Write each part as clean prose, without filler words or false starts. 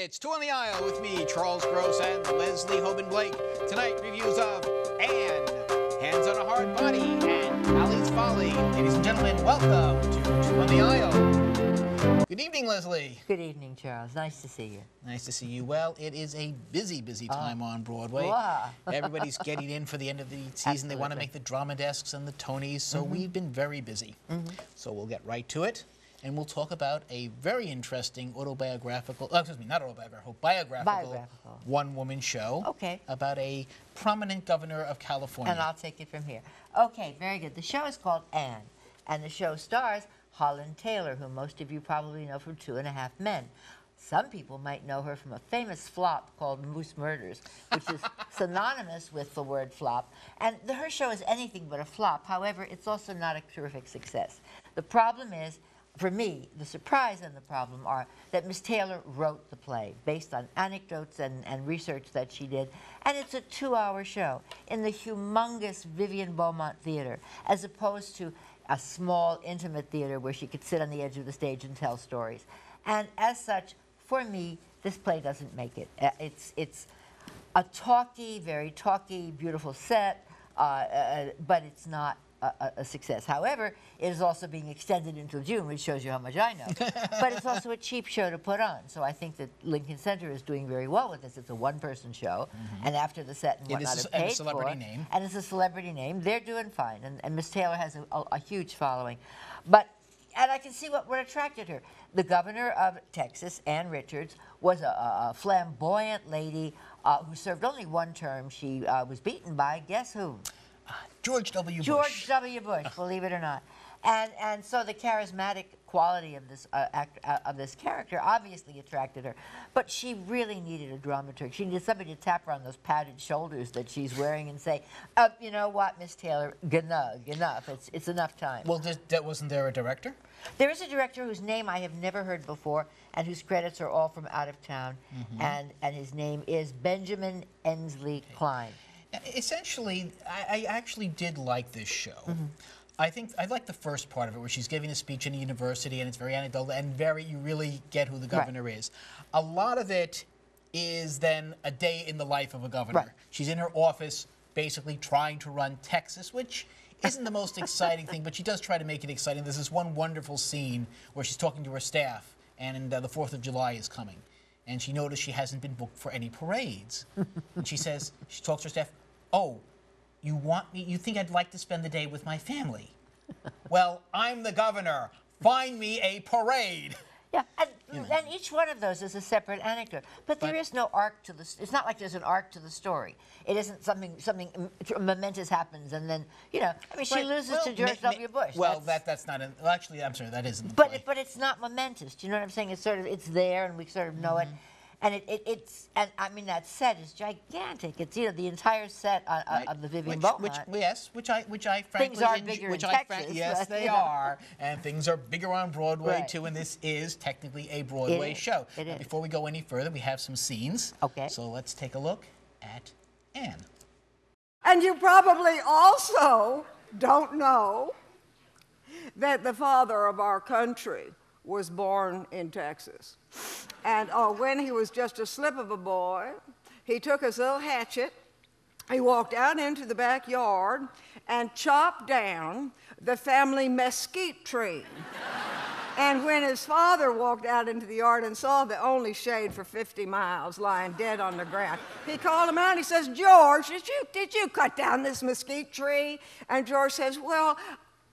It's Two on the Aisle with me, Charles Gross, and Leslie Hoban Blake. Tonight, reviews of Anne, Hands on a Hardbody, and Talley's Folly. Ladies and gentlemen, welcome to Two on the Aisle. Good evening, Leslie. Good evening, Charles. Nice to see you. Nice to see you. Well, it is a busy time on Broadway. Wow. Everybody's getting in for the end of the season. Absolutely. They want to make the drama desks and the Tonys, so we've been very busy. So we'll get right to it. And we'll talk about a very interesting biographical one-woman show about a prominent governor of California. And I'll take it from here. Okay, very good. The show is called Anne, and the show stars Holland Taylor, who most of you probably know from 2.5 Men. Some people might know her from a famous flop called Moose Murders, which is synonymous with the word flop. And her show is anything but a flop. However, it's also not a terrific success. The problem is, for me, the surprise and the problem are that Miss Taylor wrote the play based on anecdotes and research that she did, and it's a 2-hour show in the humongous Vivian Beaumont Theatre, as opposed to a small, intimate theater where she could sit on the edge of the stage and tell stories. And as such, for me, this play doesn't make it. It's a very talky, beautiful set, but it's not a success. However, it is also being extended until June, which shows you how much I know. But it's also a cheap show to put on. So I think that Lincoln Center is doing very well with this. It's a one-person show, and after the set and whatnot is paid a celebrity name. And it's a celebrity name. They're doing fine, and Miss Taylor has a huge following. And I can see what attracted her. The governor of Texas, Ann Richards, was a flamboyant lady who served only one term. She was beaten by, guess who? George W. Bush. George W. Bush, believe it or not. And so the charismatic quality of this character obviously attracted her. But she really needed a dramaturg. She needed somebody to tap her on those padded shoulders that she's wearing and say, you know what, Miss Taylor, enough. It's enough time. Well, wasn't there a director? There is a director whose name I have never heard before and whose credits are all from out of town. And his name is Benjamin Ensley Klein. Essentially, I actually did like this show. I like the first part of it, where she's giving a speech in a university, and it's very anecdotal, and you really get who the governor is. A lot of it is then a day in the life of a governor. She's in her office, basically trying to run Texas, which isn't the most exciting thing, but she does try to make it exciting. There's this one wonderful scene where she's talking to her staff, and the 4th of July is coming. And she noticed she hasn't been booked for any parades. And she talks to her staff, "Oh, you think I'd like to spend the day with my family? Well, I'm the governor. Find me a parade." Yeah, and each one of those is a separate anecdote. But there is no arc to this. It's not like there's an arc to the story. It isn't something momentous happens and then, I mean, she loses to George W. Bush. Well, that's not an, actually, I'm sorry, that isn't the play. But it's not momentous. Do you know what I'm saying? It's it's there and we sort of know it. And and I mean, that set is gigantic. It's the entire set of the Vivian Beaumont. Which I frankly things are bigger in Texas. Yes, they are, and things are bigger on Broadway too. And this is technically a Broadway show. Now, before we go any further, we have some scenes. Okay. So let's take a look at Anne. And you probably also don't know that the father of our country was born in Texas. And when he was just a slip of a boy, he took his little hatchet, he walked out into the backyard and chopped down the family mesquite tree. And when his father walked out into the yard and saw the only shade for 50 miles lying dead on the ground, he called him out and he says, "George, did you cut down this mesquite tree?" And George says, "Well,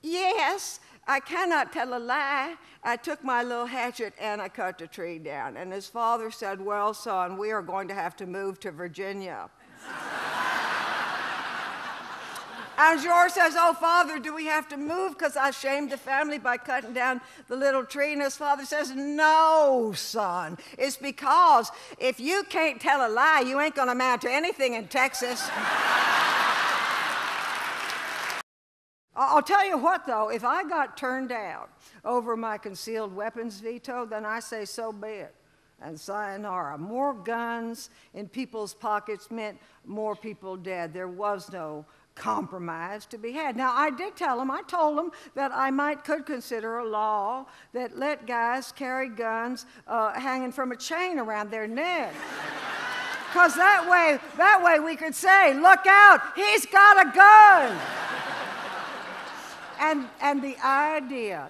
yes, I cannot tell a lie. I took my little hatchet and I cut the tree down." And his father said, "Well, son, we are going to have to move to Virginia." And George says, "Oh, Father, do we have to move because I shamed the family by cutting down the little tree?" And his father says, "No, son. It's because if you can't tell a lie, you ain't going to amount to anything in Texas." I'll tell you what, though, if I got turned out over my concealed weapons veto, then I say so be it. And sayonara. More guns in people's pockets meant more people dead. There was no compromise to be had. Now, I told them that could consider a law that let guys carry guns hanging from a chain around their neck. Because that way we could say, look out, he's got a gun. And the idea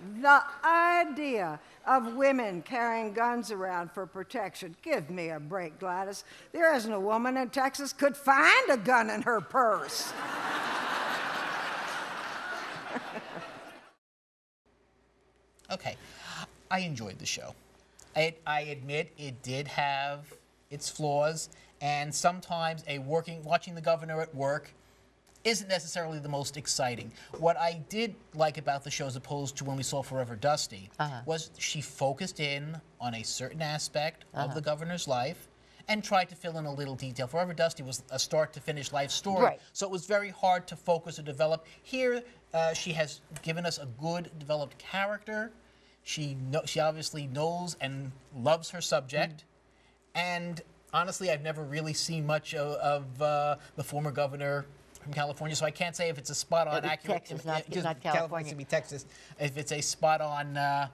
of women carrying guns around for protection. Give me a break, Gladys. There isn't a woman in Texas could find a gun in her purse. Okay, I enjoyed the show. I admit it did have its flaws, and sometimes watching the governor at work isn't necessarily the most exciting. What I did like about the show, as opposed to when we saw Forever Dusty, was she focused in on a certain aspect of the governor's life and tried to fill in a little detail. Forever Dusty was a start-to-finish life story, so it was very hard to focus or develop. Here, she has given us a good developed character. She obviously knows and loves her subject, and honestly, I've never really seen much of the former governor from California, so I can't say if it's a spot-on accurate. Texas, not California. To be Texas. If it's a spot-on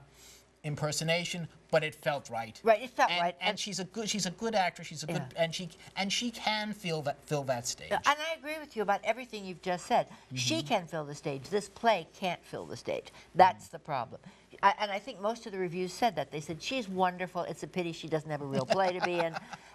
impersonation, but it felt right. Right, it felt right. And she's a good actress. She's a good, and she can fill that stage. And I agree with you about everything you've just said. She can fill the stage. This play can't fill the stage. That's the problem. And I think most of the reviews said that. They said, she's wonderful. It's a pity she doesn't have a real play to be in.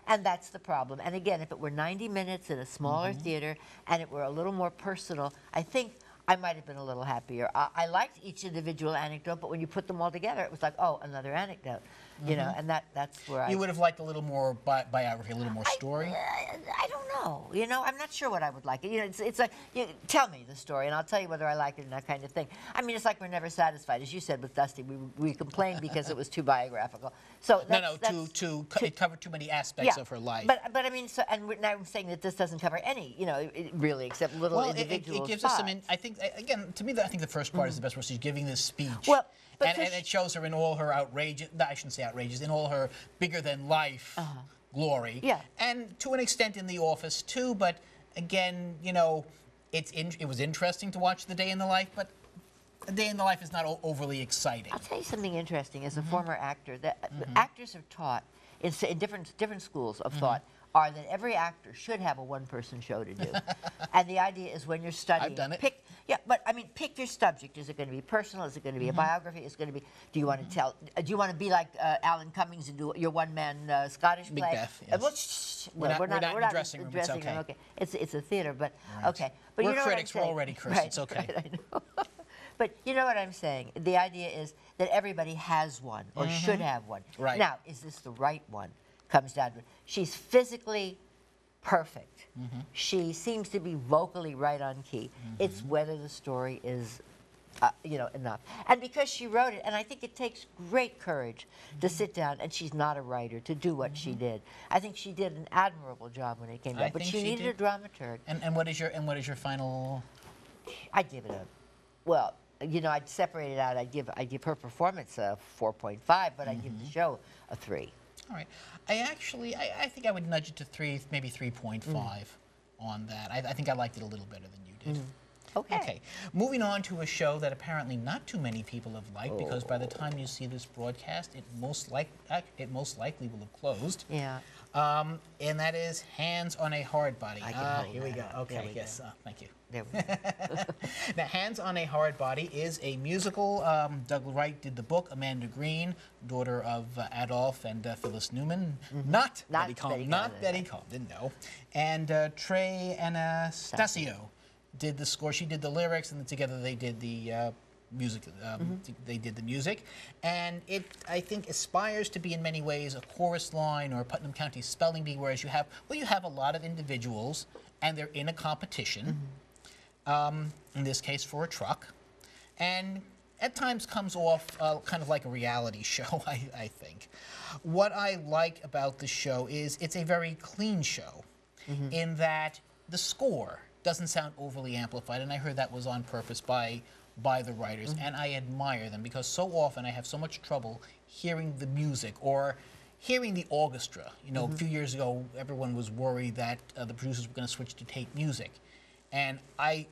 And that's the problem. And again, if it were 90 minutes in a smaller theater and it were a little more personal, I think I might have been a little happier. I liked each individual anecdote, but when you put them all together, it was like, oh, another anecdote. You know, and that's where You would have liked a little more biography, a little more story? I don't know. You know, I'm not sure what I would like. You know, it's like, tell me the story, and I'll tell you whether I like it and that kind of thing. I mean, it's like we're never satisfied. As you said with Dusty, we complained because it was too biographical. So it covered too many aspects of her life. But I mean, now I'm saying that this doesn't cover any, really, except little individual it gives spots. us some. I think again, to me, I think the first part is the best where she's giving this speech. Well, and it shows her in all her outrageous, I shouldn't say outrageous, in all her bigger-than-life glory. Yeah. And to an extent in The Office, too, but again, it was interesting to watch the day in the life, but a day in the life is not overly exciting. I'll tell you something interesting. As a former actor, that actors are taught in different schools of thought are that every actor should have a one-person show to do. And the idea is when you're studying, I've done it. Pick your subject. Is it going to be personal? Is it going to be a biography? Is it going to be? Do you want to tell? Do you want to be like Alan Cummings and do your one-man Scottish play? Macbeth, yes. We're not in the dressing room. It's okay. Okay, it's a theater, but right. okay. But we're you know critics. What I'm we're already critics. Right, it's okay. Right, I know. But you know what I'm saying? The idea is that everybody has one or should have one. Right. Now, is this the right one? Comes down to it. She's physically perfect. She seems to be vocally right on key. It's whether the story is, enough. And because she wrote it, and I think it takes great courage to sit down, and she's not a writer, to do what she did. I think she did an admirable job when it came down, but she needed a dramaturg. And what is your final? I'd give it I'd separate it out. I'd give her performance a 4.5, but I'd give the show a 3. All right. I think I would nudge it to 3, maybe 3.5 on that. I think I liked it a little better than you did. Okay. Moving on to a show that apparently not too many people have liked, because by the time you see this broadcast, it most likely will have closed. Yeah. And that is Hands on a Hardbody. Here we go. Okay. Yes. Thank you. There we go. Now, Hands on a Hardbody is a musical. Doug Wright did the book. Amanda Green, daughter of Adolph and Phyllis Newman. Not Betty Combe. Not Betty Combe. Didn't know. And Trey Anastasio did the score. She did the lyrics, and together they did the music. They did the music, and it, I think, aspires to be in many ways a chorus line or a Putnam County spelling bee, whereas you have a lot of individuals, and they're in a competition. In this case, for a truck, and at times comes off kind of like a reality show. I think. What I like about the show is it's a very clean show, in that the score doesn't sound overly amplified, and I heard that was on purpose by the writers, and I admire them, because so often I have so much trouble hearing the music or hearing the orchestra. A few years ago, everyone was worried that the producers were going to switch to tape music. And I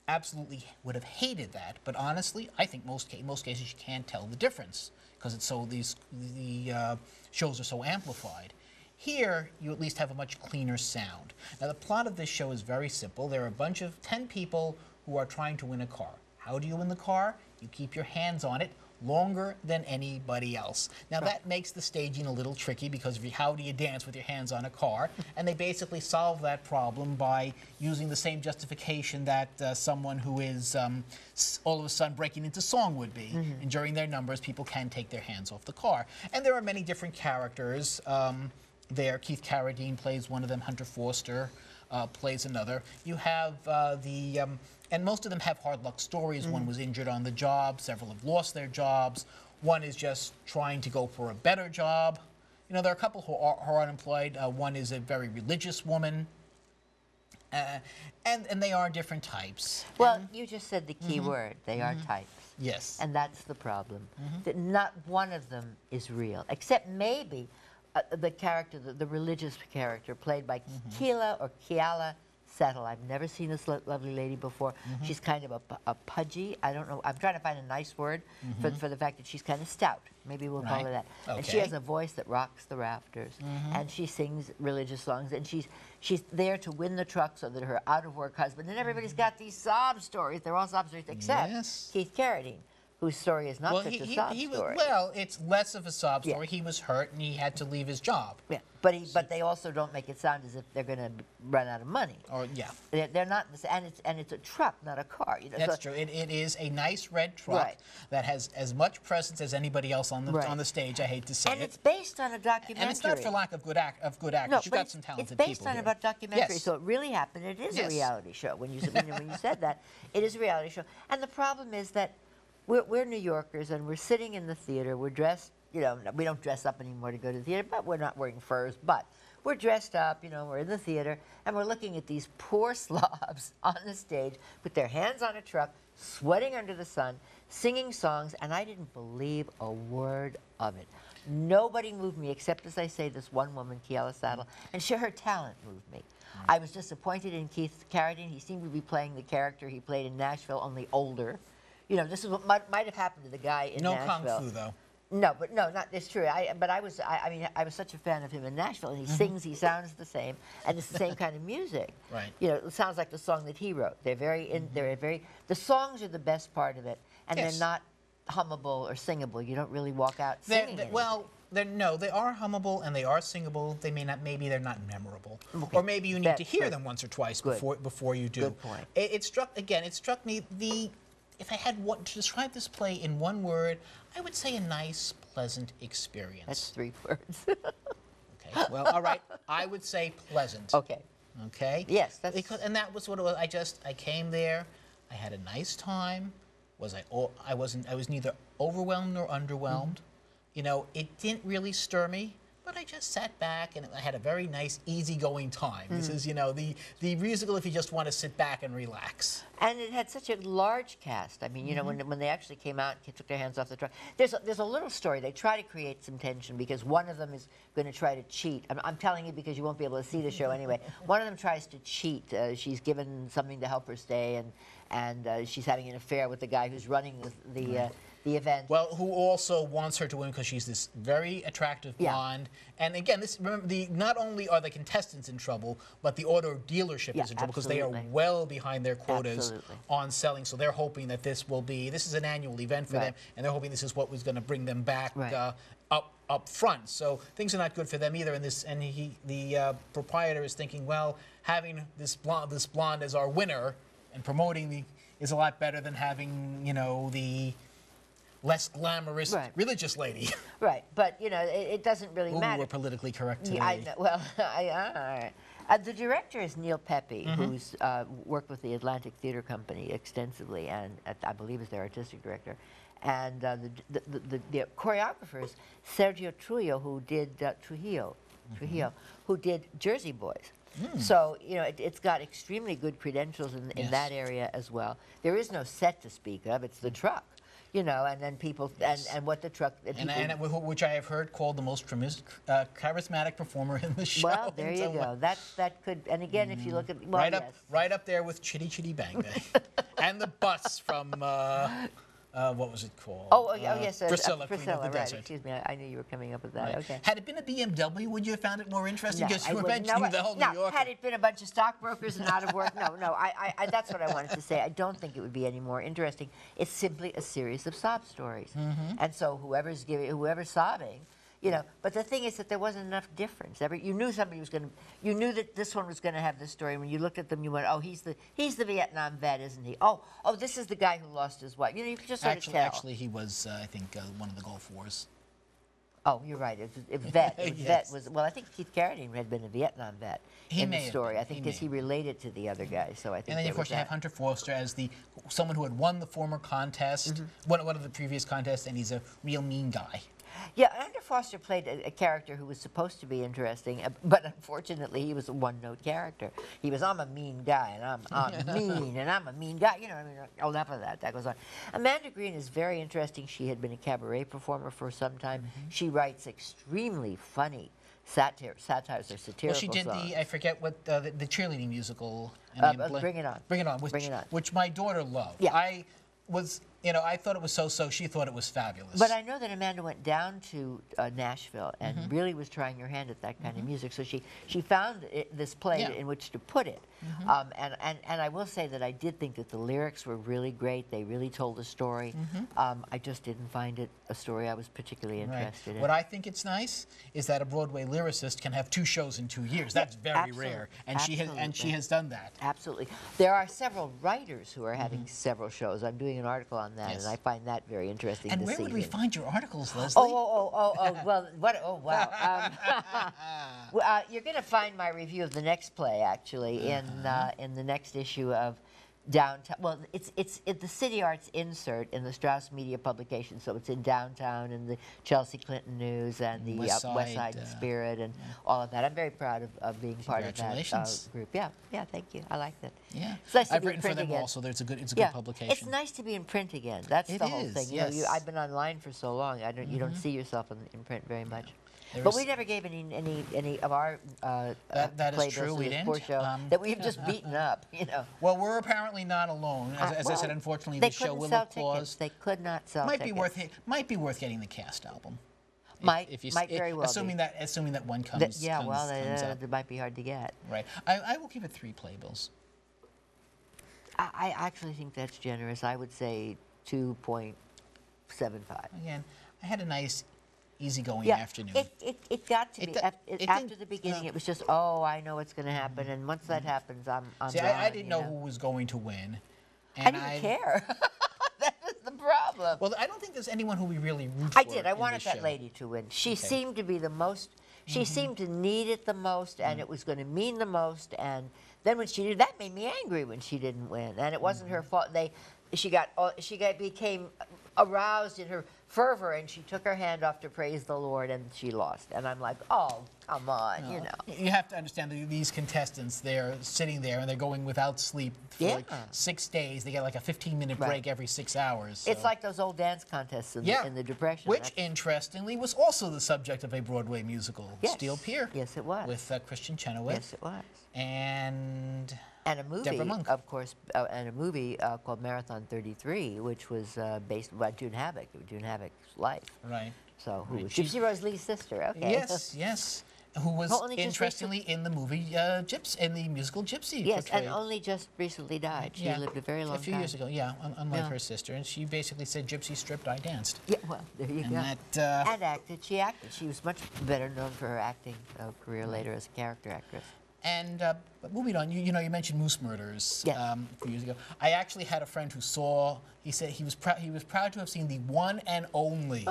absolutely would have hated that, but honestly, I think most cases you can't tell the difference because it's so the shows are so amplified. Here, you at least have a much cleaner sound. Now, the plot of this show is very simple. There are a bunch of 10 people who are trying to win a car. How do you win the car? You keep your hands on it longer than anybody else. Now, that makes the staging a little tricky because how do you dance with your hands on a car? And they basically solve that problem by using the same justification that someone who is all of a sudden breaking into song would be. And during their numbers, people can take their hands off the car. And there are many different characters there. Keith Carradine plays one of them. Hunter Foster plays another. You have and most of them have hard luck stories. One was injured on the job. Several have lost their jobs. One is just trying to go for a better job. You know, there are a couple who are unemployed. One is a very religious woman. And they are different types. Well, you just said the key word. They are types. Yes. And that's the problem. That not one of them is real, except maybe the character, the religious character, played by Kiala Settle. I've never seen this lovely lady before. She's kind of a pudgy. I don't know. I'm trying to find a nice word for the fact that she's kind of stout. Maybe we'll call her that. Okay. And she has a voice that rocks the rafters. And she sings religious songs. And she's there to win the truck so that her out-of-work husband, and everybody's got these sob stories. They're all sob stories except Keith Carradine, whose story is not such a sob story. Well, it's less of a sob story. He was hurt and he had to leave his job. Yeah, but they also don't make it sound as if they're going to run out of money. Or they're not, and it's a truck, not a car. You know, that's true. It is a nice red truck that has as much presence as anybody else on the stage. I hate to say it. And it's based on a documentary. And it's not for lack of good actors. No, You've got some talented people. people. It's based on here. a documentary, so it really happened. It is a reality show. When you said that, it is a reality show. And the problem is that we're New Yorkers, and we're sitting in the theater. We're dressed, you know, we don't dress up anymore to go to the theater, but we're not wearing furs. But we're dressed up, you know, we're in the theater, and we're looking at these poor slobs on the stage with their hands on a truck, sweating under the sun, singing songs, and I didn't believe a word of it. Nobody moved me, except, as I say, this one woman, Kiala Settle, and her talent moved me. I was disappointed in Keith Carradine. He seemed to be playing the character he played in Nashville, only older. You know, this is what might have happened to the guy in Nashville. No kung fu, though. No, but no, not. It's true. I mean, I was such a fan of him in Nashville, and he sings. He sounds the same, and it's the same kind of music. Right. You know, it sounds like the song that he wrote. They're very. The songs are the best part of it, and they're not hummable or singable. You don't really walk out singing. No, they are hummable and they are singable. They may not. Maybe they're not memorable, or maybe you need to hear them once or twice before you do. Good point. It struck me if I had to describe this play in one word, I would say a nice, pleasant experience. That's 3 words. Okay. Well, all right. I would say pleasant. Okay. Okay. Yes, that's and that was what it was. I came there. I had a nice time. I was neither overwhelmed nor underwhelmed. You know, it didn't really stir me, but I just sat back and I had a very nice, easygoing time. This is, you know, the musical if you just want to sit back and relax. And it had such a large cast. I mean, you know, when they actually came out and took their hands off the truck, there's a little story. They try to create some tension because one of them is going to try to cheat. I'm telling you because you won't be able to see the show anyway. One of them tries to cheat. She's given something to help her stay, and she's having an affair with the guy who's running the event. Well, who also wants her to win because she's this very attractive blonde. And again, remember, not only are the contestants in trouble, but the auto dealership is in trouble because they are well behind their quotas on selling. So they're hoping that this is an annual event for them, and they're hoping this is what was going to bring them back up front. So things are not good for them either. And the proprietor is thinking, well, having this blonde as our winner and promoting is a lot better than having, you know, the less glamorous religious lady. Right, but you know, it doesn't really matter. We're politically correct today. I know. Well, the director is Neil Pepe, who's worked with the Atlantic Theatre Company extensively, and I believe is their artistic director. And the choreographer is Sergio Trujillo, who did Trujillo, who did Jersey Boys. So, you know, it's got extremely good credentials in that area as well. There is no set to speak of. It's the truck. you know, and then people, and what the truck, and which I have heard called the most charismatic performer in the show. well, there you go. That could, and again, if you look at, well, right up there with Chitty Chitty Bang Bang, and the bus from what was it called? Yes, Priscilla, Queen of the right? Desert. Excuse me, I knew you were coming up with that. Right. Okay. Had it been a BMW, would you have found it more interesting? No, Because you I were wouldn't. mentioning the whole New Yorker. Had it been a bunch of stockbrokers and out of work, no. I that's what I wanted to say. I don't think it would be any more interesting. It's simply a series of sob stories, and so whoever's sobbing, you know. But the thing is that there wasn't enough difference. You knew somebody was going to. You knew that this one was going to have this story. When you looked at them, you went, "Oh, he's the Vietnam vet, isn't he? Oh, this is the guy who lost his wife." You know, you could just sort of tell. Actually, he was, I think, one of the Gulf Wars. Oh, you're right. Vet. Yes. Vet was. Well, I think Keith Carradine had been a Vietnam vet in the story. I think because he may. related to the other guy. So I think. And then, of course, you have Hunter Foster as someone who had won the former contest, one of the previous contests, and he's a real mean guy. Yeah, Hunter Foster played a character who was supposed to be interesting, but unfortunately he was a one-note character. He was, I'm a mean guy, and I'm mean, and I'm a mean guy. You know, I mean, enough of that. That goes on. Amanda Green is very interesting. She had been a cabaret performer for some time. She writes extremely funny satires or satirical Well, she did songs. I forget what, the cheerleading musical. Bring It On. Bring It On, which my daughter loved. Yeah. I thought it was so-so. She thought it was fabulous. But I know that Amanda went down to Nashville and really was trying her hand at that kind of music. So she found this play in which to put it. And I will say that I did think that the lyrics were really great. They really told a story. I just didn't find it a story I was particularly interested in. What I think it's nice is that a Broadway lyricist can have 2 shows in 2 years. That's very rare, and she has done that. Absolutely. There are several writers who are having several shows. I'm doing an article on that, and I find that very interesting. And where would we find your articles, Leslie? Well, what? Oh, wow. You're going to find my review of the next play actually in the next issue of Downtown. Well, it's the City Arts insert in the Strauss Media publication, so it's in Downtown and the Chelsea Clinton News and the West Side Spirit and all of that. I'm very proud of being part of that group. Yeah, thank you. I liked it. Yeah, it's nice I've written for them also. It's a good publication. It's nice to be in print again. That's the whole thing. Yes. You know, I've been online for so long. You don't see yourself in print very much. But we never gave any of our that is true. We didn't. Show that we've just beaten up. You know. Well, we're apparently not alone. As I said, unfortunately, the show will applause. They could not sell tickets. Might be worth getting the cast album. Might very well assuming be. Assuming that one comes. Comes up. It might be hard to get. Right. I will give it 3 playbills. I actually think that's generous. I would say 2.75. Again, I had a nice, easygoing afternoon. It got to be after the beginning. It was just, I know what's going to happen, and once that happens, I'm See, I didn't know who was going to win. And I didn't care. That was the problem. Well, I don't think there's anyone who we really root for. I did. I wanted that lady to win. She seemed to be the most. She seemed to need it the most, and it was going to mean the most. And then when she did, that made me angry when she didn't win, and it wasn't her fault. She became aroused in her fervor, and she took her hand off to praise the Lord, and she lost. And I'm like, oh, come on, you know. You have to understand that these contestants, they're sitting there, and they're going without sleep for like 6 days. They get like a 15-minute break every 6 hours. So. It's like those old dance contests in the Depression. Which, interestingly, was also the subject of a Broadway musical, Steel Pier. Yes, it was. With Christian Chenoweth. Yes, it was. And a movie, Deborah Monk. of course, and a movie called Marathon 33, which was based on June Havoc, Havoc life. Right. So who was Gypsy Rose Lee's sister? Okay. Yes. Who was interestingly in the movie in the musical Gypsy. Yes, portrayed. and only just recently died. She lived a very long time. A few years ago, unlike her sister. And she basically said, Gypsy stripped, I danced. Yeah, well, there you go. And acted. She acted. She was much better known for her acting career later as a character actress. And but moving on, you mentioned Moose Murders a few years ago. I actually had a friend who saw. He said he was proud to have seen the one and only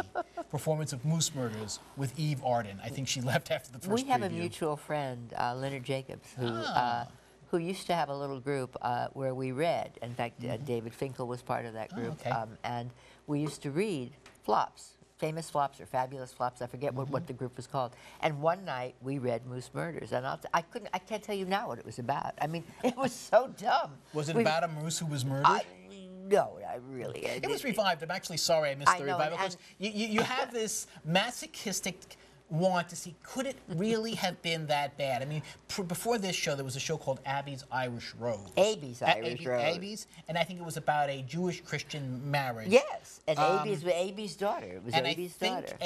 performance of Moose Murders with Eve Arden. I think she left after the first. We have a mutual friend, Leonard Jacobs, who used to have a little group where we read. In fact, David Finkel was part of that group, and we used to read flops. Famous flops or fabulous flops, I forget what the group was called. And one night we read Moose Murders, and I can't tell you now what it was about. I mean, it was so dumb. Was it about a moose who was murdered? No, I really. It was revived. I'm actually sorry I missed the know, revival because you have this masochistic want to see, could it really have been that bad? I mean, before this show, there was a show called Abby's Irish Rose. Abby's Irish Rose. Abby's, and I think it was about a Jewish-Christian marriage. Yes, and Abby's daughter. It was Abby's daughter.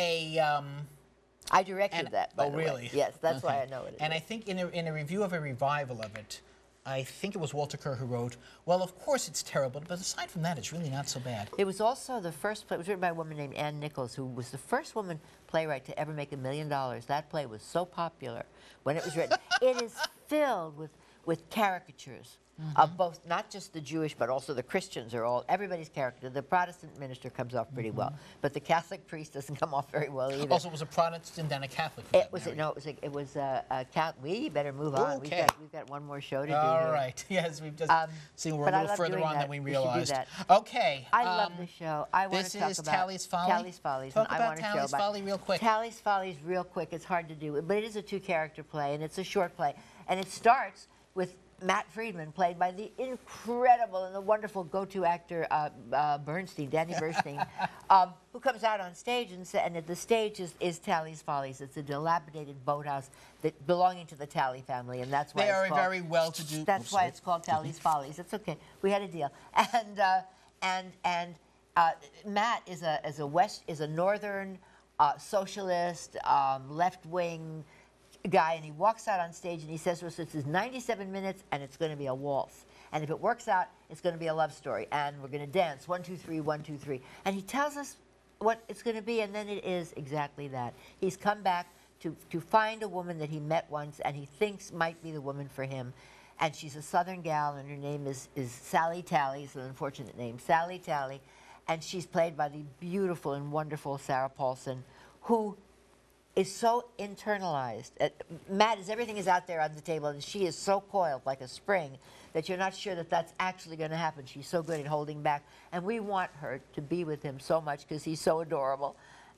I directed that, by the way. Really? Yes, that's why I know it. And I think in a review of a revival of it, I think it was Walter Kerr who wrote, well, of course it's terrible, but aside from that, it's really not so bad. It was also the first play. It was written by a woman named Ann Nichols, who was the first woman playwright to ever make $1 million. That play was so popular when it was written. It is filled with caricatures of both, not just the Jewish, but also the Christians are all, everybody's character. The Protestant minister comes off pretty well, but the Catholic priest doesn't come off very well either. Also, it was a Protestant and a Catholic. It was a Catholic. We better move on. Okay. We've got one more show to do. All here. right. Yes, we've just seen we're a but I little love further doing on that. than we We should do realized. that. Okay. I love the show. I want this to talk is about Talley's Folly. Talley's Follies. Talk and I about want to show Talley's about Folly real quick. Talley's Follies real quick. It's hard to do, but it is a two-character play, and it's a short play, and it starts with Matt Friedman, played by the incredible and the wonderful go-to actor Danny Bernstein, who comes out on stage and the stage is Talley's Follies. It's a dilapidated boathouse that belonging to the Talley family, and that's why they are very well-to-do. That's why it's called Talley's Follies. It's okay. We had a deal. And Matt is a northern socialist, left-wing guy, and he walks out on stage and he says to us, this is 97 minutes and it's going to be a waltz. And if it works out, it's going to be a love story. And we're going to dance, 1, 2, 3, 1, 2, 3. And he tells us what it's going to be, and then it is exactly that. He's come back to find a woman that he met once and he thinks might be the woman for him. And she's a Southern gal, and her name is Sally Talley. It's an unfortunate name, Sally Talley. And she's played by the beautiful and wonderful Sarah Paulson, who is so internalized. Matt everything is out there on the table, and she is so coiled like a spring that you're not sure that that's actually going to happen. She's so good at holding back, and we want her to be with him so much because he's so adorable.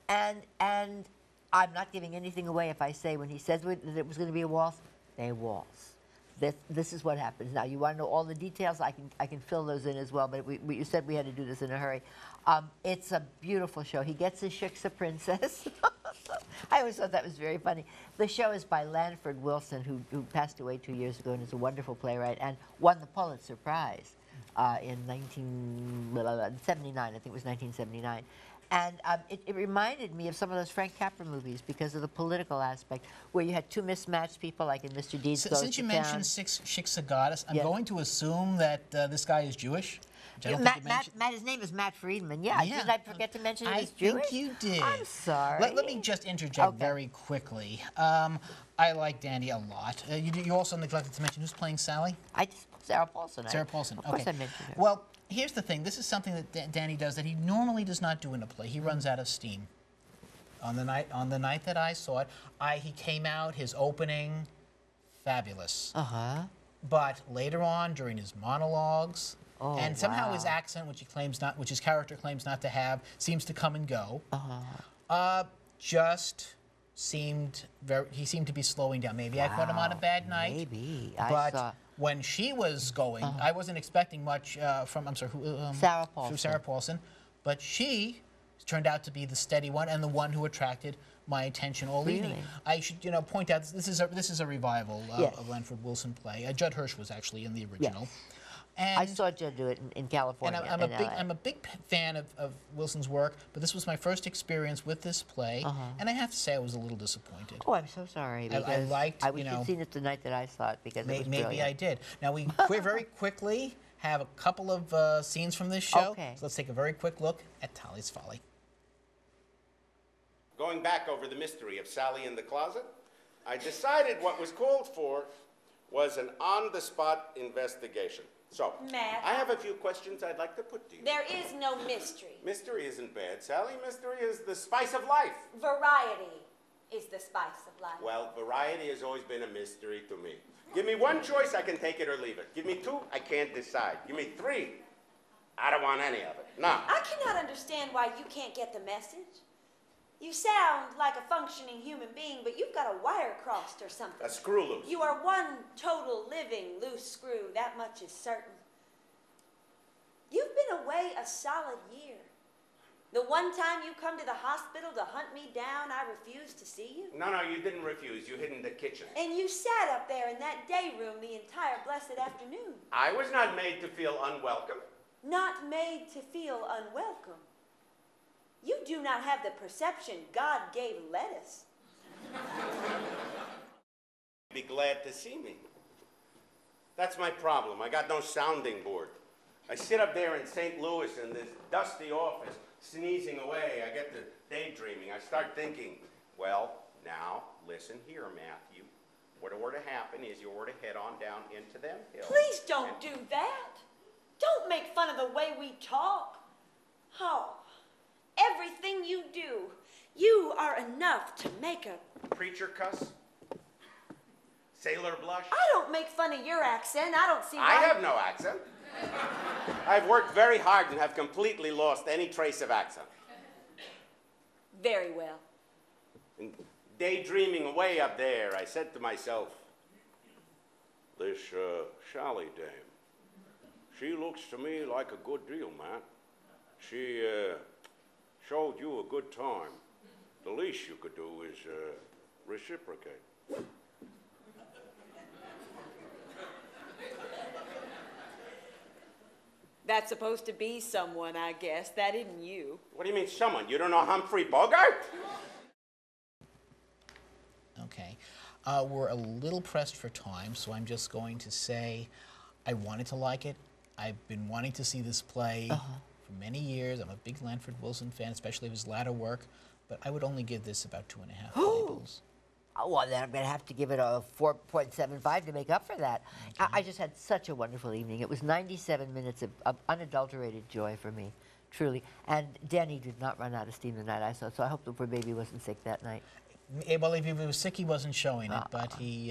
And I'm not giving anything away if I say when he says that it was going to be a waltz, they waltz. This is what happens. Now, you want to know all the details? I can fill those in as well, but you said we had to do this in a hurry. It's a beautiful show. He gets his Shiksa princess. I always thought that was very funny. The show is by Lanford Wilson, who passed away 2 years ago and is a wonderful playwright and won the Pulitzer Prize in 1979. I think it was 1979. And it reminded me of some of those Frank Capra movies because of the political aspect, where you had two mismatched people, like in Mr. Deeds Goes to Town. Since you mentioned Shiksa Goddess, I'm Yes. going to assume that this guy is Jewish. Which I don't Matt, think you mentioned. Matt, his name is Matt Friedman. Yeah, Yeah. did I forget to mention he I was Jewish? think you did. I'm sorry. Let me just interject Okay. very quickly. I like Danny a lot. You also neglected to mention who's playing Sally? Sarah Paulson. Sarah Paulson. Of course Okay. I mentioned her. Well, here's the thing. This is something that Danny does that he normally does not do in a play. He runs out of steam. On the night that I saw it, he came out, his opening, fabulous. But later on, during his monologues, and somehow his accent, which his character claims not to have, seems to come and go. Just seemed he seemed to be slowing down. Maybe I caught him on a bad night. Maybe. But when she was going, I wasn't expecting much from, I'm sorry, Sarah Paulson. From Sarah Paulson. But she turned out to be the steady one and the one who attracted my attention all evening. I should, point out this is a revival of Lanford Wilson play. Judd Hirsch was actually in the original. Yes. And I saw Judd do it in California. And I'm a big fan of Wilson's work, but this was my first experience with this play, and I have to say I was a little disappointed. Oh, I'm so sorry. I liked, I wish you'd seen it the night that I saw it because it was maybe brilliant. I did. Now we very quickly have a couple of scenes from this show. Okay. So let's take a very quick look at Talley's Folly. Going back over the mystery of Sally in the closet, I decided what was called for was an on-the-spot investigation. So, Matt? I have a few questions I'd like to put to you. There is no mystery. Mystery isn't bad, Sally. Mystery is the spice of life. Variety is the spice of life. Well, variety has always been a mystery to me. Give me one choice, I can take it or leave it. Give me two, I can't decide. Give me three, I don't want any of it. No. I cannot understand why you can't get the message. You sound like a functioning human being, but you've got a wire crossed or something. A screw loose. You are one total living loose screw, that much is certain. You've been away a solid year. The one time you come to the hospital to hunt me down, I refused to see you. No, you didn't refuse. You hid in the kitchen. And you sat up there in that day room the entire blessed afternoon. I was not made to feel unwelcome. Not made to feel unwelcome. You do not have the perception God gave lettuce. Be glad to see me. That's my problem. I got no sounding board. I sit up there in St. Louis in this dusty office, sneezing away. I get to daydreaming. I start thinking, well, now, listen here, Matthew. What ought to happen is you ought to head on down into them hills. Please don't do that. Don't make fun of the way we talk. Oh, everything you do, you are enough to make a... Preacher cuss? Sailor blush? I don't make fun of your accent. I don't see why... I have no accent. I've worked very hard and have completely lost any trace of accent. Very well. And daydreaming away up there, I said to myself, this Sally dame, she looks to me like a good deal, man. She showed you a good time. The least you could do is reciprocate. That's supposed to be someone, I guess. That isn't you. What do you mean, someone? You don't know Humphrey Bogart? Okay. We're a little pressed for time, so I'm just going to say I wanted to like it. I've been wanting to see this play for many years. I'm a big Lanford Wilson fan, especially of his latter work, but I would only give this about 2.5 labels. Oh, well, then I'm going to have to give it a 4.75 to make up for that. Okay. I just had such a wonderful evening. It was 97 minutes of unadulterated joy for me, truly. And Danny did not run out of steam the night I saw, so I hope the poor baby wasn't sick that night. Well, if he was sick, he wasn't showing it, but he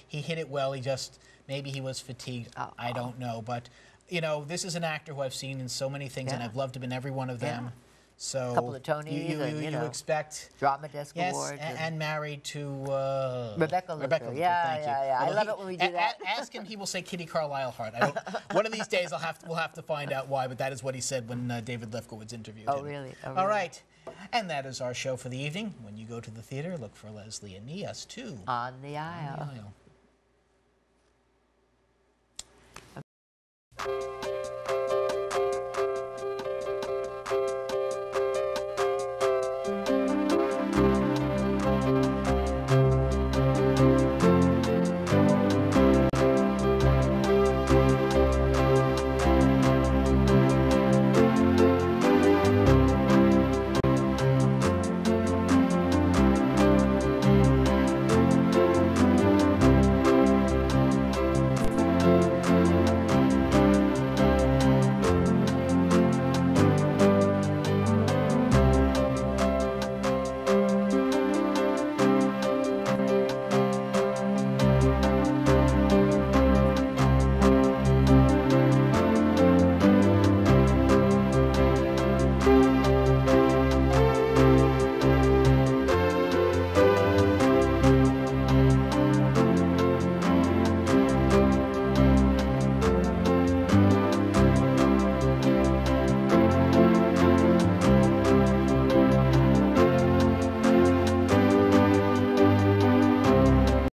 hit it well. He just, maybe he was fatigued. I don't know. But, you know, this is an actor who I've seen in so many things, and I've loved him in every one of them. So a couple of Tonys, you expect Drama Desk yes, Awards, and married to Rebecca Luther. Thank you. Yeah. I love it when we do that. Ask him; he will say Kitty Carlisle Hart. One of these days, we'll have to find out why. But that is what he said when David Lefkowitz interviewed him. Oh, really? All right, and that is our show for the evening. When you go to the theater, look for Leslie and me, us too. On the aisle. On the aisle.